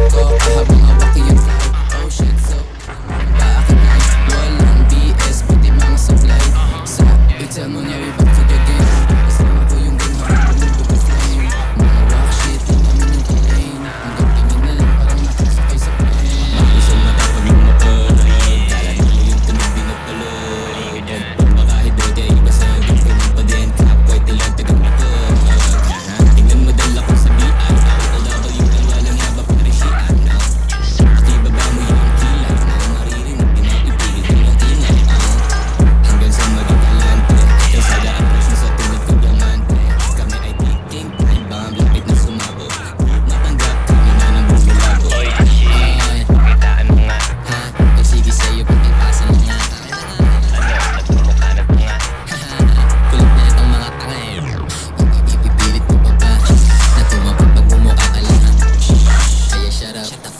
ko kahabang hawak yung cloud. Oh shit, so bakit na walang BS pati mga supply. Sa tell mo niya we back to the game. Kasama ko yung game habang bumubog ang flame. Mga rock shit, yung namin yung terrain. Hanggang tingin na lang parang nakasakay sa plane. Mag-isang mata pag lumapag, kala mo yung tunog binapalog. Baka hidote, iba sa gawin ng pa din. Kapway tilang tagang matog. Tingnan mo dala ko sa BI. Although yung walang yaba pa rin siya. Pati baba mo yung kilay. Maririnig, di maipilit yung ingay. Hanggang sa maging talante. Kalsada approach na sa tuwid ko diamante. Kami ay ticking time bomb, lapit na sumabog. Matanggap kami na ng bumilabo. Oy, shit. Kitaan mo nga. O sige sa'yo kung ipasa mo nga. Ano, nagmumukha na ba nga? Kulit na itong mga tanga eh. Kung ipipilit mo pa ba na tumapag pag bumuka ka lang. Kaya shut up.